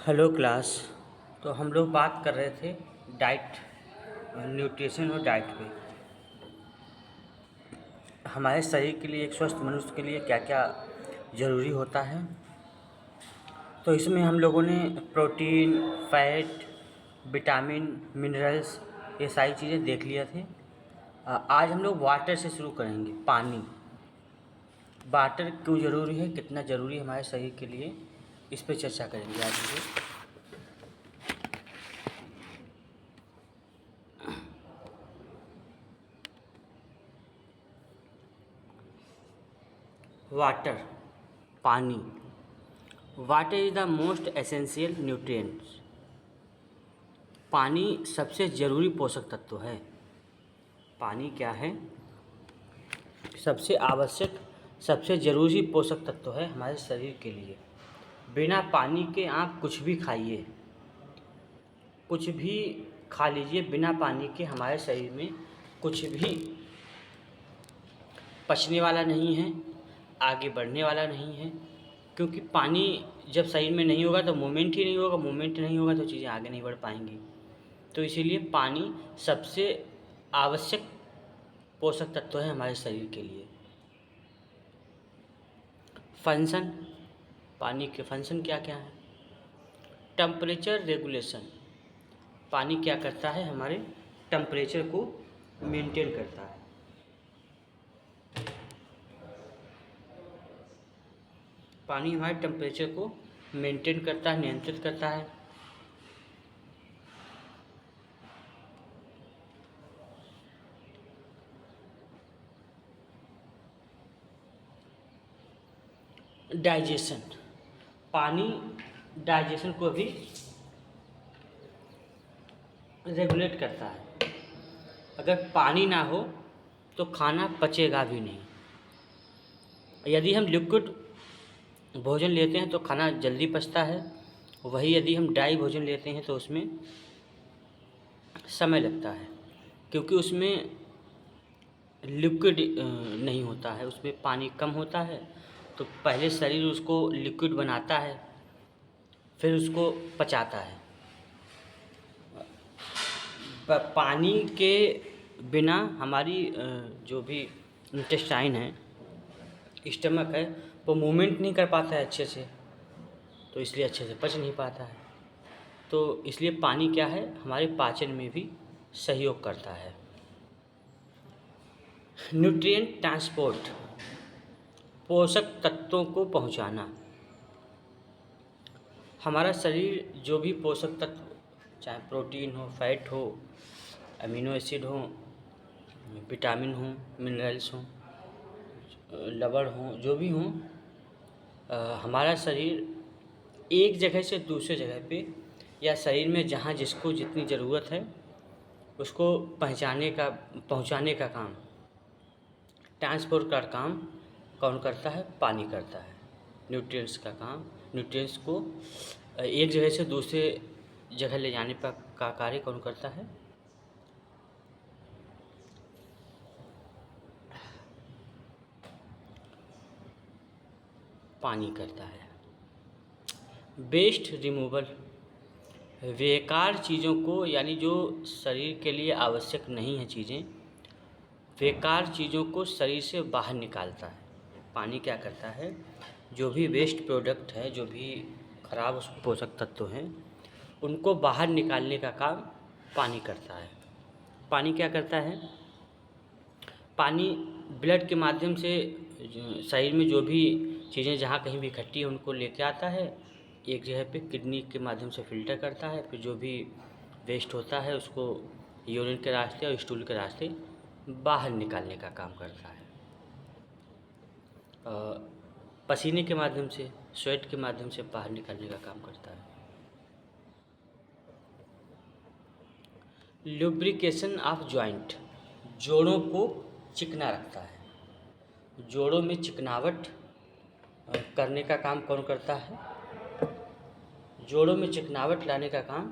Hello class. तो हम लोग बात कर रहे थे डाइट, न्यूट्रिशन और डाइट पे। हमारे शरीर के लिए, एक स्वस्थ मनुष्य के लिए क्या क्या ज़रूरी होता है। तो इसमें हम लोगों ने प्रोटीन, फैट, विटामिन, मिनरल्स, ये सारी चीज़ें देख लिया थे। आज हम लोग वाटर से शुरू करेंगे। पानी, वाटर क्यों ज़रूरी है, कितना ज़रूरी है हमारे शरीर के लिए, इस पे चर्चा करेंगे आज हम लोग। वाटर, पानी। Water is the most essential nutrients. पानी सबसे ज़रूरी पोषक तत्व है। पानी क्या है? सबसे आवश्यक, सबसे ज़रूरी पोषक तत्व है हमारे शरीर के लिए। बिना पानी के आप कुछ भी खाइए, कुछ भी खा लीजिए, बिना पानी के हमारे शरीर में कुछ भी पचने वाला नहीं है, आगे बढ़ने वाला नहीं है। क्योंकि पानी जब शरीर में नहीं होगा तो मूवमेंट ही नहीं होगा, मूवमेंट नहीं होगा तो चीज़ें आगे नहीं बढ़ पाएंगी। तो इसीलिए पानी सबसे आवश्यक पोषक तत्व है हमारे शरीर के लिए। फंक्शन, पानी के फंक्शन क्या क्या है? Temperature regulation. पानी क्या करता है? हमारे टेम्परेचर को मेंटेन करता है। पानी हमारे टेम्परेचर को मेंटेन करता है, नियंत्रित करता है। डाइजेशन, पानी डाइजेशन को भी रेगुलेट करता है। अगर पानी ना हो तो खाना पचेगा भी नहीं। यदि हम लिक्विड भोजन लेते हैं तो खाना जल्दी पचता है, वही यदि हम ड्राई भोजन लेते हैं तो उसमें समय लगता है। क्योंकि उसमें लिक्विड नहीं होता है, उसमें पानी कम होता है। तो पहले शरीर उसको लिक्विड बनाता है, फिर उसको पचाता है। पानी के बिना हमारी जो भी इंटेस्टाइन है, स्टमक है, वो मूवमेंट नहीं कर पाता है अच्छे से, तो इसलिए अच्छे से पच नहीं पाता है। तो इसलिए पानी क्या है, हमारे पाचन में भी सहयोग करता है। न्यूट्रिएंट ट्रांसपोर्ट, पोषक तत्वों को पहुंचाना। हमारा शरीर जो भी पोषक तत्व, चाहे प्रोटीन हो, फैट हो, अमीनो एसिड हो, विटामिन हो, मिनरल्स हो, लवण हो, जो भी हो, हमारा शरीर एक जगह से दूसरे जगह पे, या शरीर में जहाँ जिसको जितनी ज़रूरत है उसको पहुँचाने का काम, ट्रांसपोर्ट का काम कौन करता है? पानी करता है। न्यूट्रिएंट्स का काम, न्यूट्रिएंट्स को एक जगह से दूसरे जगह ले जाने का कार्य कौन करता है? पानी करता है। वेस्ट रिमूवल, बेकार चीज़ों को, यानी जो शरीर के लिए आवश्यक नहीं है चीज़ें, बेकार चीज़ों को शरीर से बाहर निकालता है। पानी क्या करता है? जो भी वेस्ट प्रोडक्ट है, जो भी खराब पोषक तत्व हैं, उनको बाहर निकालने का काम पानी करता है। पानी क्या करता है? पानी ब्लड के माध्यम से शरीर में जो भी चीज़ें जहाँ कहीं भी इकट्ठी हैं उनको लेके आता है, एक जगह पे किडनी के माध्यम से फ़िल्टर करता है, फिर जो भी वेस्ट होता है उसको यूरिन के रास्ते और स्टूल के रास्ते बाहर निकालने का काम करता है। पसीने के माध्यम से, स्वेट के माध्यम से बाहर निकालने का काम करता है। लुब्रिकेशन ऑफ जॉइंट, जोड़ों को चिकना रखता है। जोड़ों में चिकनावट करने का काम कौन करता है? जोड़ों में चिकनावट लाने का काम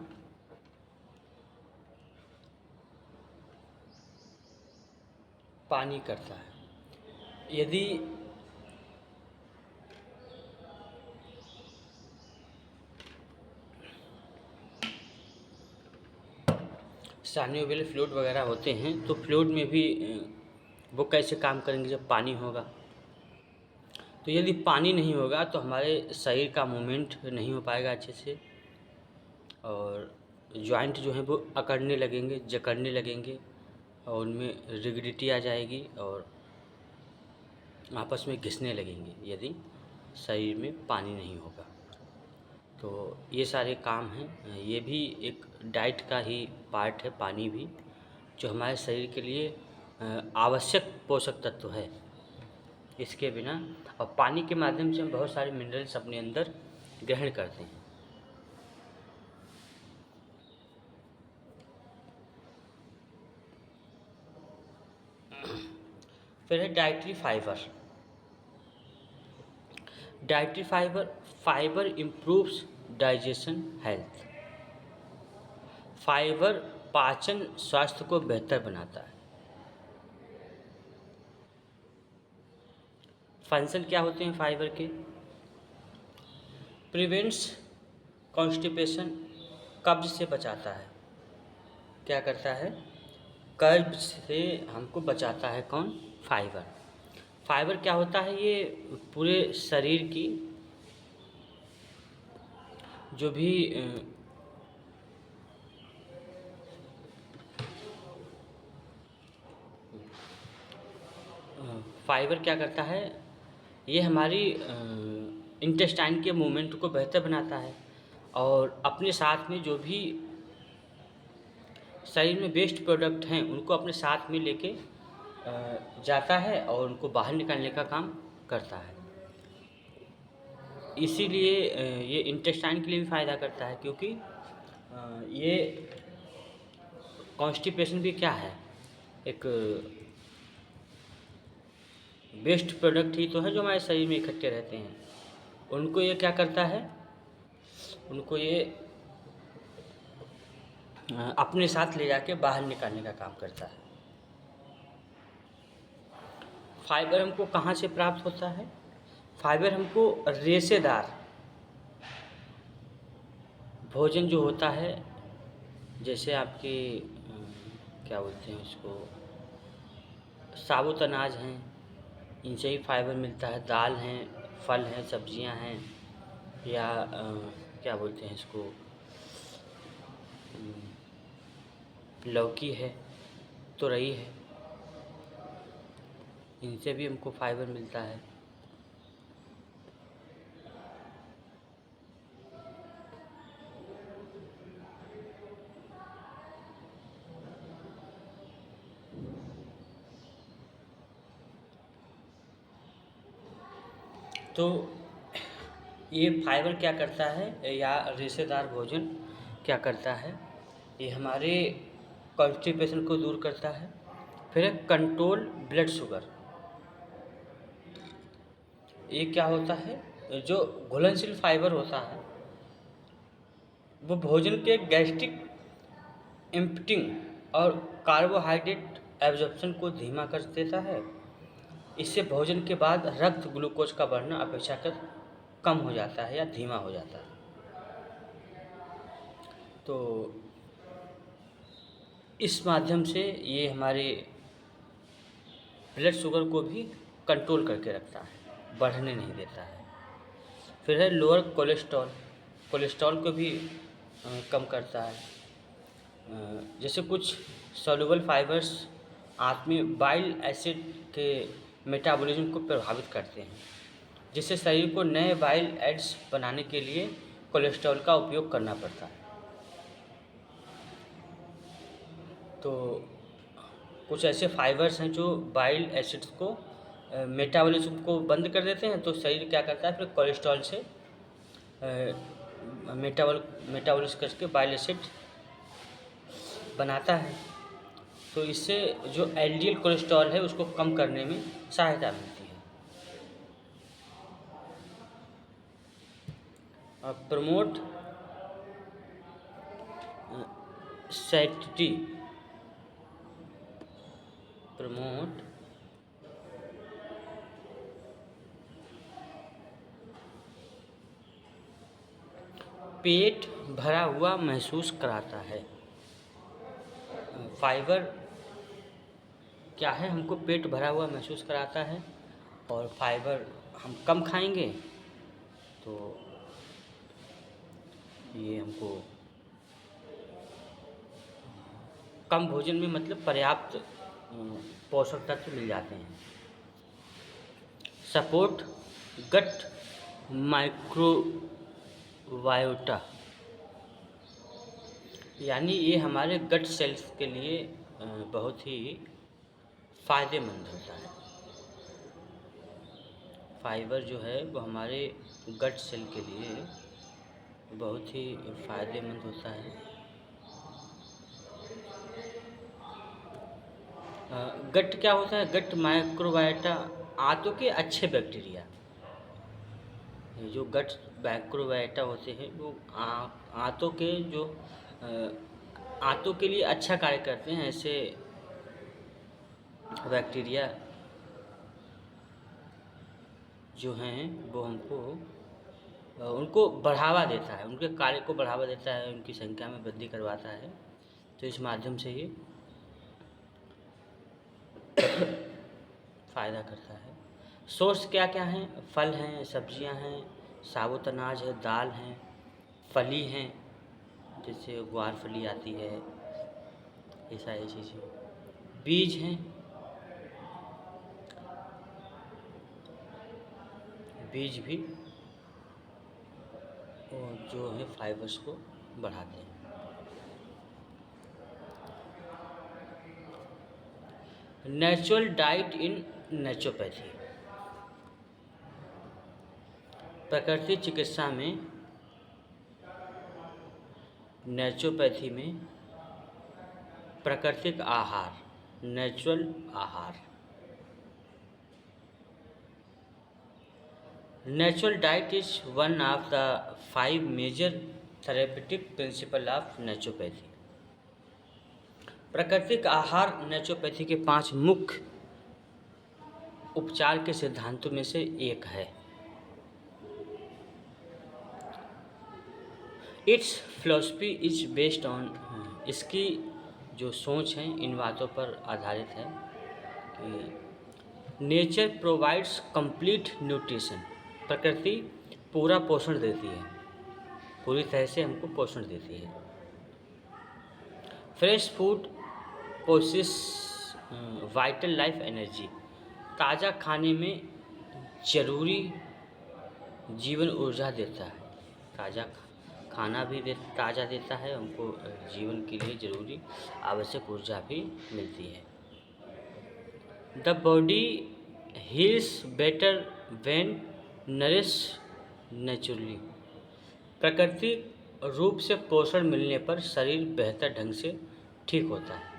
पानी करता है। यदि सानी वाले फ्लूइड वगैरह होते हैं, तो फ्लूइड में भी वो कैसे काम करेंगे जब पानी होगा। तो यदि पानी नहीं होगा तो हमारे शरीर का मूवमेंट नहीं हो पाएगा अच्छे से, और जॉइंट जो हैं वो अकड़ने लगेंगे, जकड़ने लगेंगे, और उनमें रिगिडिटी आ जाएगी और आपस में घिसने लगेंगे यदि शरीर में पानी नहीं होगा। तो ये सारे काम हैं, ये भी एक डाइट का ही पार्ट है, पानी भी, जो हमारे शरीर के लिए आवश्यक पोषक तत्व है। इसके बिना, और पानी के माध्यम से हम बहुत सारे मिनरल्स अपने अंदर ग्रहण करते हैं। फिर है dietary fibre. Dietary fibre, fibre improves digestion health. Fibre पाचन स्वास्थ्य को बेहतर बनाता है। फंक्शन क्या होते हैं फाइबर के? प्रिवेंट्स कॉन्स्टिपेशन, कब्ज से बचाता है। क्या करता है? कब्ज से हमको बचाता है कौन? फाइबर। फाइबर क्या होता है? ये पूरे शरीर की जो भी फाइबर क्या करता है? ये हमारी इंटेस्टाइन के मूवमेंट को बेहतर बनाता है, और अपने साथ में जो भी शरीर में वेस्ट प्रोडक्ट हैं उनको अपने साथ में लेके जाता है और उनको बाहर निकालने का काम करता है। इसीलिए ये इंटेस्टाइन के लिए भी फ़ायदा करता है, क्योंकि ये कॉन्स्टिपेशन भी क्या है? एक वेस्ट प्रोडक्ट ही तो है जो हमारे शरीर में इकट्ठे रहते हैं। उनको ये क्या करता है? उनको ये अपने साथ ले जाके बाहर निकालने का काम करता है। फाइबर हमको कहाँ से प्राप्त होता है? फाइबर हमको रेशेदार भोजन जो होता है, जैसे आपके क्या बोलते हैं उसको, साबुत अनाज हैं, इनसे ही फाइबर मिलता है। दाल हैं, फल हैं, सब्जियां हैं, या क्या बोलते हैं इसको, लौकी है, तुरई है, इनसे भी हमको फाइबर मिलता है। तो ये फाइबर क्या करता है, या रेशेदार भोजन क्या करता है? ये हमारे कॉन्स्टिपेशन को दूर करता है। फिर है कंट्रोल ब्लड शुगर। ये क्या होता है? जो घुलनशील फाइबर होता है वो भोजन के गैस्ट्रिक एम्प्टिंग और कार्बोहाइड्रेट एब्जॉर्प्शन को धीमा कर देता है। इससे भोजन के बाद रक्त ग्लूकोज का बढ़ना अपेक्षाकृत कम हो जाता है या धीमा हो जाता है। तो इस माध्यम से ये हमारे ब्लड शुगर को भी कंट्रोल करके रखता है, बढ़ने नहीं देता है। फिर है लोअर कोलेस्ट्रॉल। कोलेस्ट्रॉल को भी कम करता है। जैसे कुछ सॉल्युबल फाइबर्स आंत में बाइल एसिड के मेटाबॉलिज्म को प्रभावित करते हैं, जिससे शरीर को नए बाइल एड्स बनाने के लिए कोलेस्ट्रॉल का उपयोग करना पड़ता है। तो कुछ ऐसे फाइबर्स हैं जो बाइल एसिड्स को मेटाबॉलिज्म को बंद कर देते हैं, तो शरीर क्या करता है? फिर कोलेस्ट्रॉल से मेटाबॉलिज करके बाइल एसिड बनाता है। तो इससे जो एलडीएल कोलेस्ट्रॉल है उसको कम करने में सहायता मिलती है। और प्रमोट सैटिटी, प्रमोट पेट भरा हुआ महसूस कराता है। फाइबर क्या है, हमको पेट भरा हुआ महसूस कराता है, और फाइबर हम कम खाएंगे तो ये हमको कम भोजन में मतलब पर्याप्त पोषक तत्व मिल जाते हैं। सपोर्ट गट माइक्रोबायोटा, यानी ये हमारे गट सेल्स के लिए बहुत ही फ़ायदेमंद होता है। फाइबर जो है वो हमारे गट सेल के लिए बहुत ही फ़ायदेमंद होता है। गट क्या होता है? गट माइक्रोबायोटा आंतों के अच्छे बैक्टीरिया, ये जो गट माइक्रोबायोटा होते हैं वो आंतों के जो आंतों के लिए अच्छा कार्य करते हैं। ऐसे बैक्टीरिया जो हैं वो हमको उनको बढ़ावा देता है, उनके कार्य को बढ़ावा देता है, उनकी संख्या में वृद्धि करवाता है। तो इस माध्यम से ये फ़ायदा करता है। सोर्स क्या क्या हैं? फल हैं, सब्जियां हैं, साबुत अनाज है, दाल हैं, फली हैं, जैसे ग्वार फली आती है, ये सारी चीज़ें। बीज हैं, बीज भी और जो है फाइबर्स को बढ़ाते हैं। नेचुरल डाइट इन नेचुरोपैथी, प्राकृतिक चिकित्सा में, नेचुरोपैथी में प्राकृतिक आहार, नेचुरल आहार। Natural diet is one of the 5 major therapeutic principle of naturopathy. प्राकृतिक आहार नेचुरोपैथी के 5 मुख्य उपचार के सिद्धांतों में से एक है। It's philosophy is based on, इसकी जो सोच है इन बातों पर आधारित है कि नेचर प्रोवाइड्स कंप्लीट न्यूट्रिशन, प्रकृति पूरा पोषण देती है, पूरी तरह से हमको पोषण देती है। Fresh food possess vital life energy, ताज़ा खाने में ज़रूरी जीवन ऊर्जा देता है। ताज़ा खाना भी ताज़ा देता है हमको, जीवन के लिए ज़रूरी आवश्यक ऊर्जा भी मिलती है। The body heels better when nourish naturally, प्राकृतिक रूप से पोषण मिलने पर शरीर बेहतर ढंग से ठीक होता है।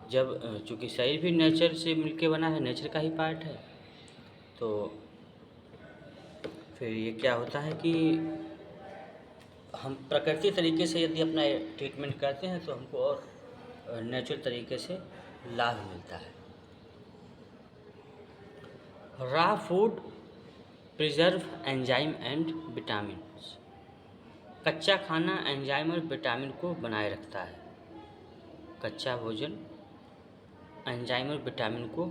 जब चूँकि शरीर भी नेचर से मिलके बना है, नेचर का ही पार्ट है, तो फिर ये क्या होता है कि हम प्राकृतिक तरीके से यदि अपना ट्रीटमेंट करते हैं तो हमको और नेचुरल तरीके से लाभ मिलता है। Raw food preserve enzyme and vitamin, कच्चा खाना एंजाइम और विटामिन को बनाए रखता है। कच्चा भोजन एंजाइम और विटामिन को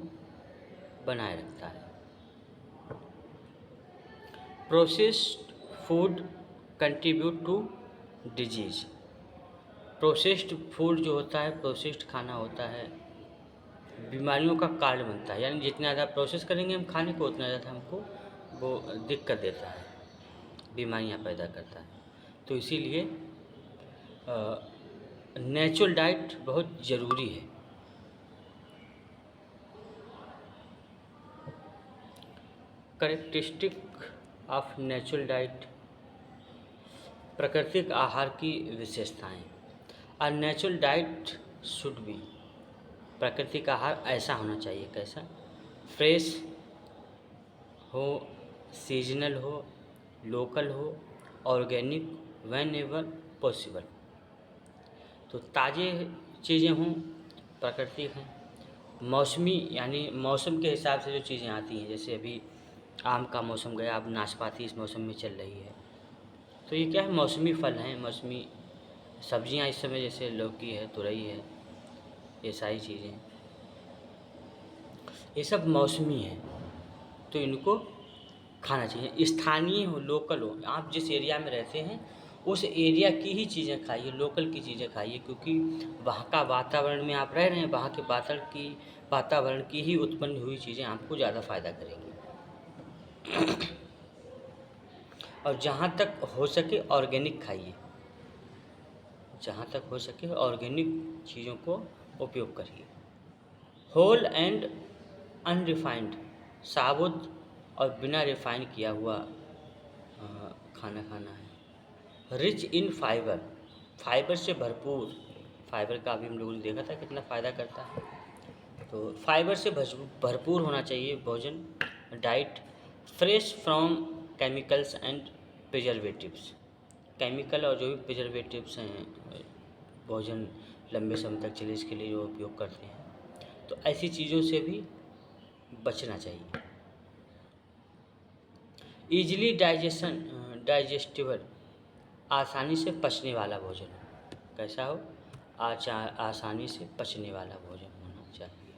बनाए रखता है। Processed food contribute to disease, processed food जो होता है, प्रोसेस्ड खाना होता है, बीमारियों का कारण बनता है। यानी जितना ज़्यादा प्रोसेस करेंगे हम खाने को, उतना ज़्यादा हमको वो दिक्कत देता है, बीमारियां पैदा करता है। तो इसीलिए नेचुरल डाइट बहुत ज़रूरी है। कैरेक्टरिस्टिक ऑफ नेचुरल डाइट, प्राकृतिक आहार की विशेषताएं। A natural diet should be, प्राकृतिक आहार ऐसा होना चाहिए, कैसा? फ्रेश हो, सीजनल हो, लोकल हो, ऑर्गेनिक, व्हेन एवर पॉसिबल। तो ताज़े चीज़ें हों, प्राकृतिक हैं। मौसमी, यानी मौसम के हिसाब से जो चीज़ें आती हैं, जैसे अभी आम का मौसम गया, अब नाशपाती इस मौसम में चल रही है, तो ये क्या है? मौसमी फल हैं, मौसमी सब्जियां इस समय जैसे लौकी है, तुरई है, ये सारी चीज़ें, ये सब मौसमी हैं, तो इनको खाना चाहिए। स्थानीय हो, लोकल हो, आप जिस एरिया में रहते हैं उस एरिया की ही चीज़ें खाइए, लोकल की चीज़ें खाइए, क्योंकि वहाँ का वातावरण में आप रह रहे हैं, वहाँ के वातावरण की ही उत्पन्न हुई चीज़ें आपको ज़्यादा फ़ायदा करेंगी। और जहाँ तक हो सके ऑर्गेनिक खाइए, जहाँ तक हो सके ऑर्गेनिक चीज़ों को उपयोग करिए। होल एंड अनरिफाइंड, साबुत और बिना रिफाइन किया हुआ खाना खाना है। रिच इन फाइबर, फाइबर से भरपूर, फाइबर का अभी हम लोगों ने देखा था कितना फ़ायदा करता है, तो फाइबर से भरपूर होना चाहिए भोजन। Diet fresh from chemicals and preservatives, chemical और जो भी प्रिजर्वेटिव्स हैं भोजन लंबे समय तक चले इसके लिए जो उपयोग करते हैं, तो ऐसी चीज़ों से भी बचना चाहिए। ईजिली डाइजेस्टिबल, आसानी से पचने वाला भोजन, कैसा हो, आसानी से पचने वाला भोजन होना चाहिए।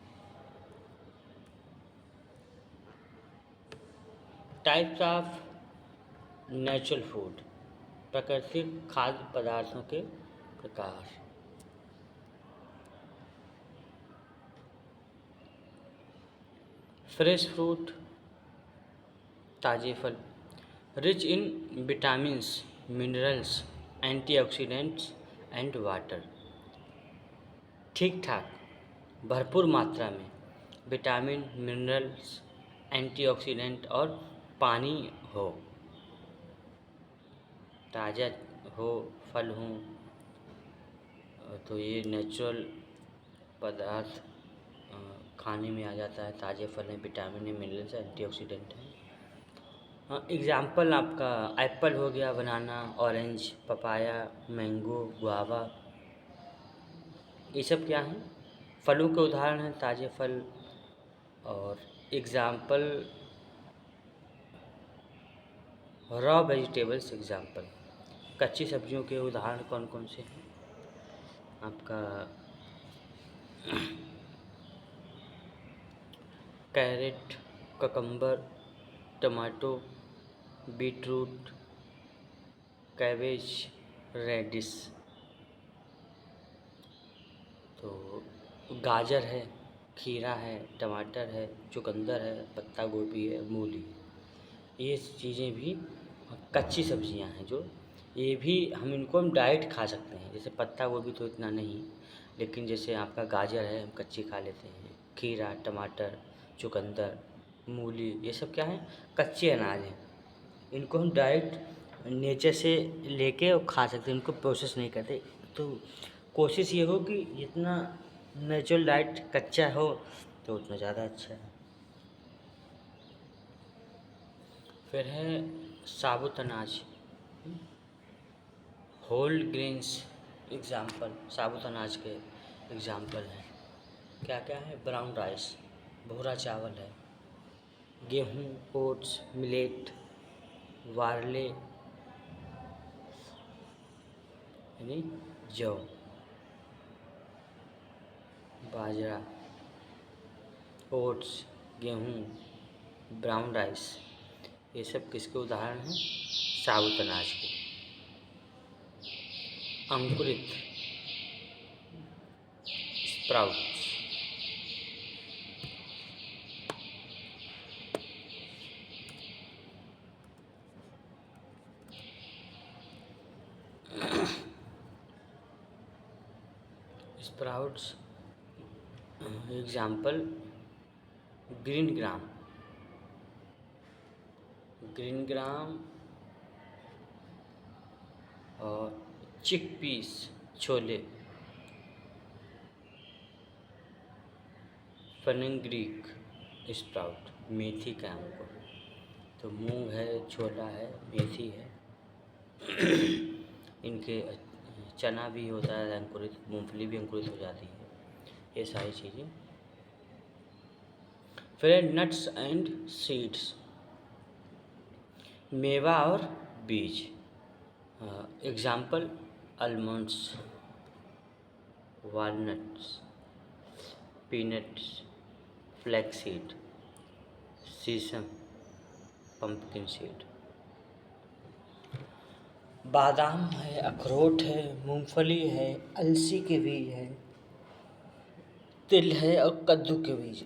टाइप्स ऑफ नेचुरल फूड, प्राकृतिक खाद्य पदार्थों के प्रकार। फ्रेश फ्रूट, ताज़े फल, rich in vitamins, minerals, antioxidants and water. ठीक ठाक, भरपूर मात्रा में विटामिन, मिनरल्स, एंटीऑक्सीडेंट और पानी हो, ताज़ा हो, फल हों, तो ये नेचुरल पदार्थ खाने में आ जाता है। ताज़े फल हैं, विटामिन है, मिनरल्स है, एंटीऑक्सीडेंट है। हाँ, एग्ज़ाम्पल आपका एप्पल हो गया, बनाना, ऑरेंज, पपाया, मैंगो, गुआवा, ये सब क्या हैं, फलों के उदाहरण हैं, ताज़े फल। और एग्ज़ाम्पल रॉ वेजिटेबल्स, एग्ज़ाम्पल कच्ची सब्जियों के उदाहरण कौन कौन से हैं आपका, carrot, cucumber, tomato, beetroot, cabbage, radish, तो गाजर है, खीरा है, टमाटर है, चुकंदर है, पत्ता गोभी है, मूली, ये चीज़ें भी कच्ची सब्जियां हैं, जो ये भी हम डायरेक्ट खा सकते हैं। जैसे पत्ता गोभी तो इतना नहीं, लेकिन जैसे आपका गाजर है हम कच्ची खा लेते हैं, खीरा, टमाटर, चुकंदर, मूली, ये सब क्या है, कच्चे अनाज हैं, इनको हम डायरेक्ट नेचर से लेके और खा सकते हैं, इनको प्रोसेस नहीं करते। तो कोशिश ये हो कि जितना नेचुरल डाइट कच्चा हो तो उतना ज़्यादा अच्छा है। फिर है साबुत अनाज, होल ग्रेन्स, एग्ज़ाम्पल साबुत अनाज के एग्ज़ाम्पल हैं, क्या क्या है, ब्राउन राइस, भूरा चावल है, गेहूँ, ओट्स, मिलेट, वार्ले यानी जौ, बाजरा, ओट्स, गेहूँ, ब्राउन राइस, ये सब किसके उदाहरण हैं, साबुत अनाज के। अंकुरित, sprouts, sprouts example green gram, green gram और चिकपीस, छोले, फेनुग्रीक स्प्राउट, मेथी का हमको, तो मूंग है, छोला है, मेथी है, इनके चना भी होता है अंकुरित, मूंगफली भी अंकुरित हो जाती है, ये सारी चीज़ें। फिर नट्स एंड सीड्स, मेवा और बीज, example almonds, walnuts, peanuts, flax seed, sesame, pumpkin seed. बादाम है, अखरोट है, मूंगफली है, अलसी के बीज है, तिल है और कद्दू के बीज।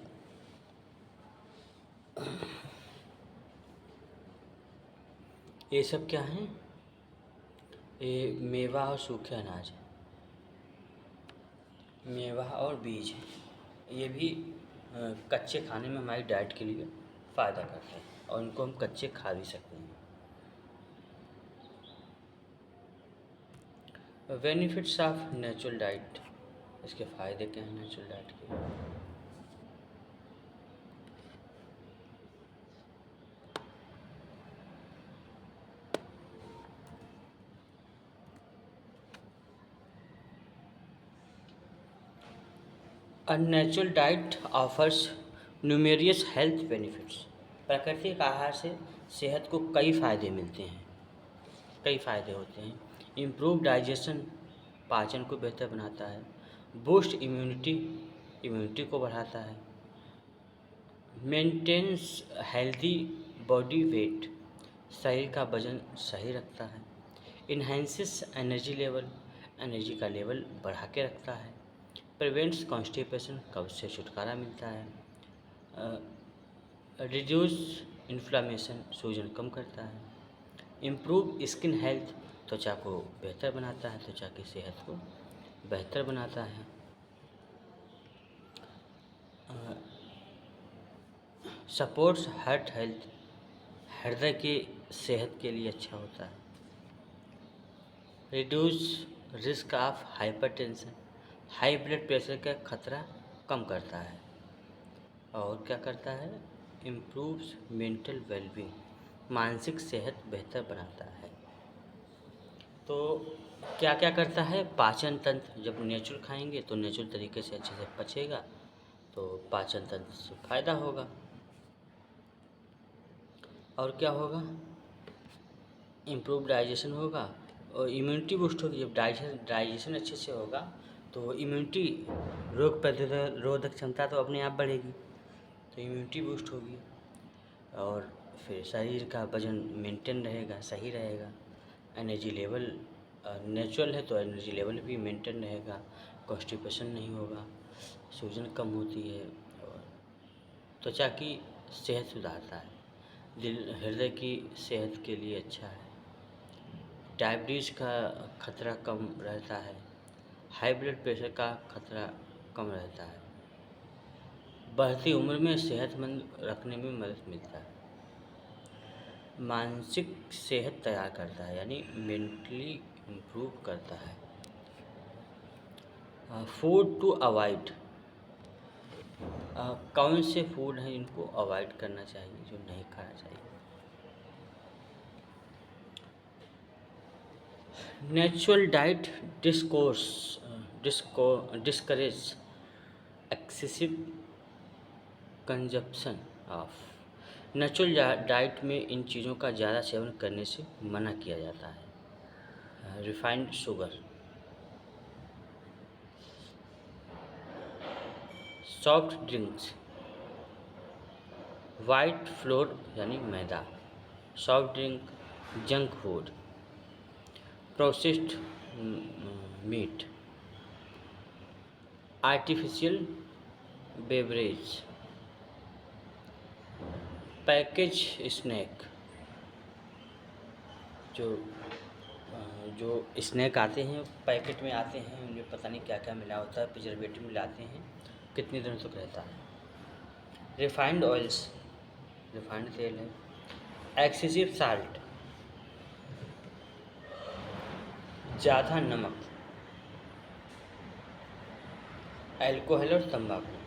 ये सब क्या हैं? ये मेवा और सूखे अनाज है, मेवा और बीज है। ये भी कच्चे खाने में हमारी डाइट के लिए फ़ायदा करते हैं और इनको हम कच्चे खा भी सकते हैं। बेनिफिट्स ऑफ नेचुरल डाइट, इसके फ़ायदे क्या हैं नेचुरल डाइट के? A natural diet offers numerous health benefits. प्राकृतिक आहार से सेहत को कई फ़ायदे मिलते हैं, कई फ़ायदे होते हैं। इम्प्रूव डाइजेशन, पाचन को बेहतर बनाता है। बूस्ट इम्यूनिटी, इम्यूनिटी को बढ़ाता है। मेंटेन्स हेल्दी बॉडी वेट, शरीर का वजन सही रखता है। इन्हेंसिस एनर्जी लेवल, एनर्जी का लेवल बढ़ा के रखता है। प्रिवेंट्स कॉन्स्टिपेशन, कब्ज से छुटकारा मिलता है। रिड्यूस इन्फ्लामेशन, सूजन कम करता है। इम्प्रूव स्किन हेल्थ, त्वचा को बेहतर बनाता है, त्वचा की सेहत को बेहतर बनाता है। सपोर्ट्स हार्ट हेल्थ, हृदय की सेहत के लिए अच्छा होता है। Reduce risk of hypertension, high blood pressure का खतरा कम करता है। और क्या करता है? इम्प्रूव्स मेंटल वेलबींग, मानसिक सेहत बेहतर बनाता है। तो क्या क्या करता है? पाचन तंत्र, जब नेचुरल खाएंगे तो नेचुरल तरीके से अच्छे से पचेगा, तो पाचन तंत्र से फायदा होगा। और क्या होगा? इम्प्रूव डाइजेशन होगा और इम्यूनिटी बूस्ट होगी। जब डाइजेशन अच्छे से होगा तो इम्यूनिटी, रोग प्रतिरोधक क्षमता तो अपने आप बढ़ेगी, तो इम्यूनिटी बूस्ट होगी और फिर शरीर का वजन मेंटेन रहेगा, सही रहेगा। एनर्जी लेवल नेचुरल है तो एनर्जी लेवल भी मेंटेन रहेगा, कॉन्स्टिपेशन नहीं होगा, सूजन कम होती है और त्वचा की सेहत सुधारता है। दिल हृदय की सेहत के लिए अच्छा है। डायबिटीज़ का खतरा कम रहता है। हाई ब्लड प्रेशर का खतरा कम रहता है। बढ़ती उम्र में सेहतमंद रखने में मदद मिलता है। मानसिक सेहत तैयार करता है, यानी मेंटली इम्प्रूव करता है। फूड टू अवॉइड, कौन से फूड हैं इनको अवॉइड करना चाहिए, जो नहीं खाना चाहिए? Natural diet discourage excessive consumption of. Natural diet में इन चीज़ों का ज़्यादा सेवन करने से मना किया जाता है। Refined sugar, soft drinks, white flour यानी मैदा, soft drink, junk food, processed meat, artificial beverage, package snack, जो स्नैक आते हैं पैकेट में आते हैं, उनमें पता नहीं क्या क्या मिला होता है, प्रिजर्वेटिव मिलाते हैं, कितने दिनों तक रहता है। रिफाइंड ऑयल्स, रिफाइंड तेल है। एक्सेसिव साल्ट, ज़्यादा नमक। अल्कोहल और तंबाकू,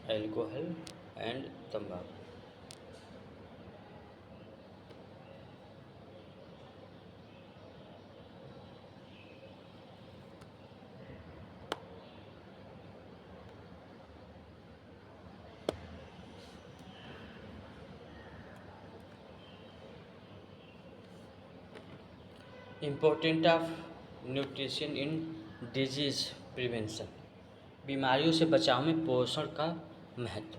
अल्कोहल एंड तंबाकू। Important of nutrition in disease prevention, बीमारियों से बचाव में पोषण का महत्व,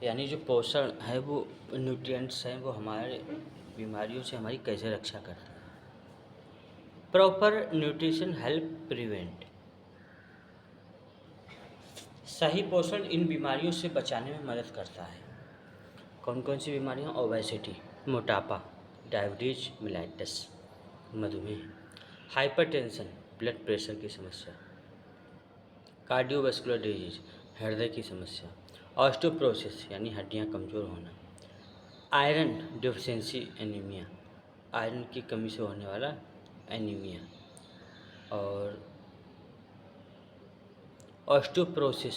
यानी जो पोषण है वो न्यूट्रिएंट्स हैं वो हमारे बीमारियों से हमारी कैसे रक्षा करते हैं। प्रॉपर न्यूट्रिशन हेल्प प्रिवेंट, सही पोषण इन बीमारियों से बचाने में मदद करता है। कौन कौन सी बीमारियाँ? ओबेसिटी मोटापा, डायबिटीज मिलाइटिस मधुमेह, हाइपरटेंशन ब्लड प्रेशर की समस्या, कार्डियोवैस्कुलर डिजीज हृदय की समस्या, ऑस्टियोपोरोसिस यानी हड्डियां कमज़ोर होना, आयरन डिफिशिएंसी एनीमिया आयरन की कमी से होने वाला एनीमिया, और ऑस्टियोपोरोसिस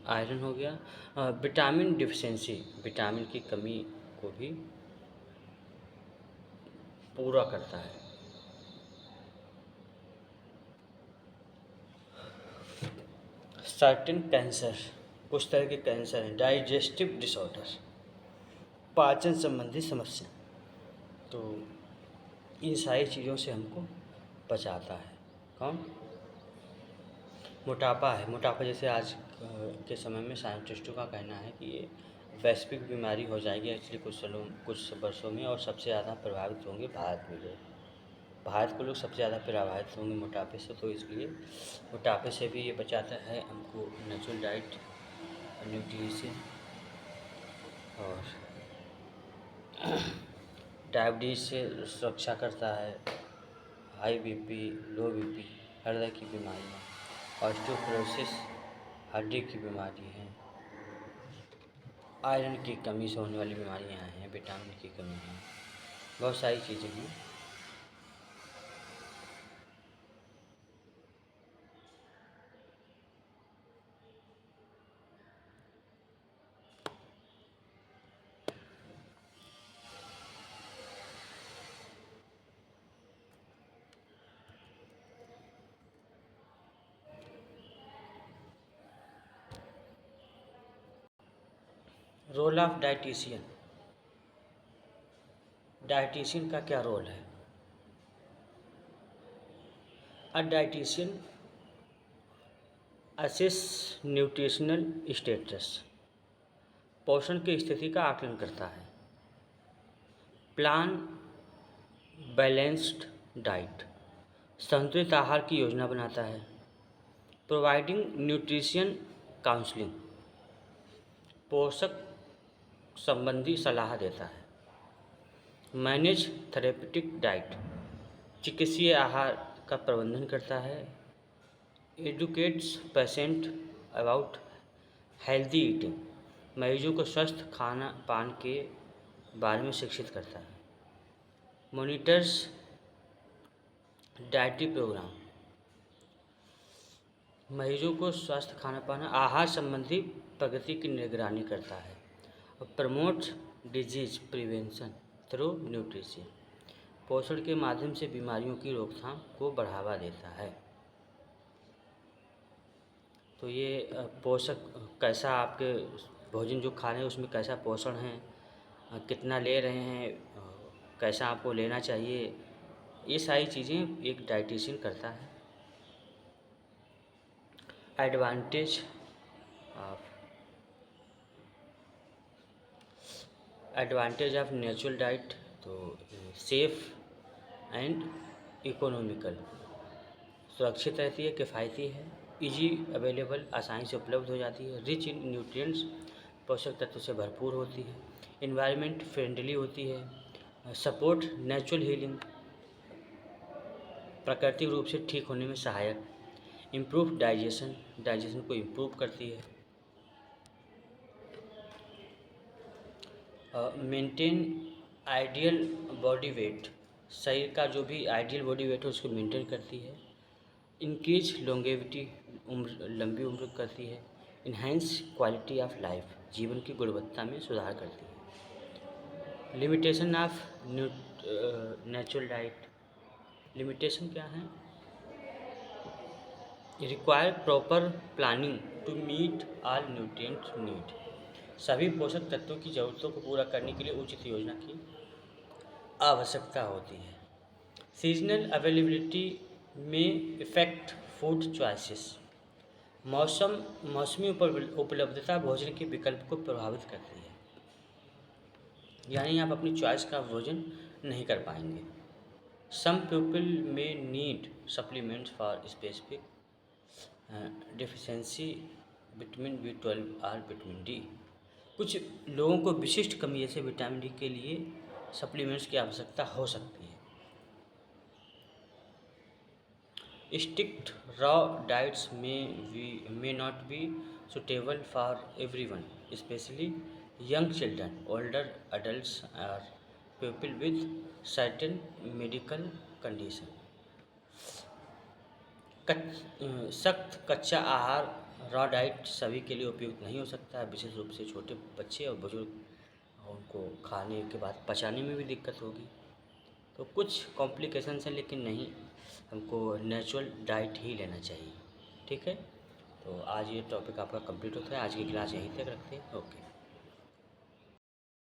आयरन हो गया। विटामिन डिफिशिएंसी विटामिन की कमी को भी पूरा करता है। सर्टेन कैंसर, कुछ तरह के कैंसर हैं, डाइजेस्टिव डिसऑर्डर पाचन संबंधी समस्या, तो इन सारी चीज़ों से हमको बचाता है। कौन? मोटापा है, मोटापा जैसे आज के समय में साइंटिस्टों का कहना है कि ये वैश्विक बीमारी हो जाएगी एक्चुअली कुछ वर्षों में, और सबसे ज़्यादा प्रभावित होंगे भारत में लोग। भारत के लोग सबसे ज़्यादा प्रभावित होंगे मोटापे से, तो इसलिए मोटापे से भी ये बचाता है हमको नेचुरल डाइट, न्यूट्रिशन, और डायबिटीज़ से सुरक्षा करता है, हाई बीपी, लो बीपी, हृदय की बीमारियाँ, ऑस्टियोपोरोसिस हड्डी की बीमारी है, आयरन की कमी से होने वाली बीमारियाँ हैं, विटामिन की कमी है, बहुत सारी चीज़ें हैं। रोल ऑफ डाइटिशियन, डाइटिशियन का क्या रोल है? A dietitian assess nutritional status, पोषण की स्थिति का आकलन करता है, प्लान बैलेंस्ड डाइट, संतुलित आहार की योजना बनाता है, प्रोवाइडिंग न्यूट्रिशन काउंसलिंग, पोषक संबंधी सलाह देता है, मैनेज थेरेपेटिक डाइट, चिकित्सीय आहार का प्रबंधन करता है, educates patient about healthy eating, मरीजों को स्वस्थ खाना पान के बारे में शिक्षित करता है, मॉनिटर्स डाइटरी प्रोग्राम, मरीजों को स्वस्थ खाना पाना आहार संबंधी प्रगति की निगरानी करता है, और promote disease prevention through nutrition, पोषण के माध्यम से बीमारियों की रोकथाम को बढ़ावा देता है। तो ये पोषक कैसा आपके भोजन जो खा रहे हैं उसमें कैसा पोषण है, कितना ले रहे हैं, कैसा आपको लेना चाहिए, ये सारी चीज़ें एक डाइटिशियन करता है। एडवांटेज ऑफ नेचुरल डाइट, तो सेफ एंड इकोनॉमिकल, सुरक्षित रहती है, किफ़ायती है, इजी अवेलेबल, आसानी से उपलब्ध हो जाती है, रिच इन न्यूट्रिएंट्स, पोषक तत्व से भरपूर होती है, इन्वायरमेंट फ्रेंडली होती है, सपोर्ट नेचुरल हीलिंग, प्राकृतिक रूप से ठीक होने में सहायक, इम्प्रूव डाइजेशन को इम्प्रूव करती है, मेंटेन आइडियल बॉडी वेट, शरीर का जो भी आइडियल बॉडी वेट है उसको मेंटेन करती है, इंक्रीज लॉन्गेविटी, लंबी उम्र करती है, इन्हेंस क्वालिटी ऑफ लाइफ, जीवन की गुणवत्ता में सुधार करती है। Limitation of natural diet, limitation क्या है? Require proper planning to meet all nutrient need, सभी पोषक तत्वों की ज़रूरतों को पूरा करने के लिए उचित योजना की आवश्यकता होती है। सीजनल अवेलेबिलिटी में इफ़ेक्ट फूड चॉइसेस। मौसमी उपलब्धता भोजन के विकल्प को प्रभावित करती है, यानी आप अपनी चॉइस का भोजन नहीं कर पाएंगे। सम पीपल में need supplements for specific deficiency vitamin B12 और विटामिन डी। कुछ लोगों को विशिष्ट कमी जैसे विटामिन डी के लिए सप्लीमेंट्स की आवश्यकता हो सकती है। Strict raw diets may not be suitable for everyone, especially young children, older adults, or people with certain medical condition। सख्त कच्चा आहार रॉ डाइट सभी के लिए उपयुक्त नहीं हो सकता है, विशेष रूप से छोटे बच्चे और बुजुर्ग। उनको खाने के बाद पचाने में भी दिक्कत होगी। तो कुछ कॉम्प्लिकेशंस हैं, लेकिन नहीं, हमको नेचुरल डाइट ही लेना चाहिए। ठीक है, तो आज ये टॉपिक आपका कंप्लीट होता है। आज की क्लास यहीं तक रखते हैं। ओके।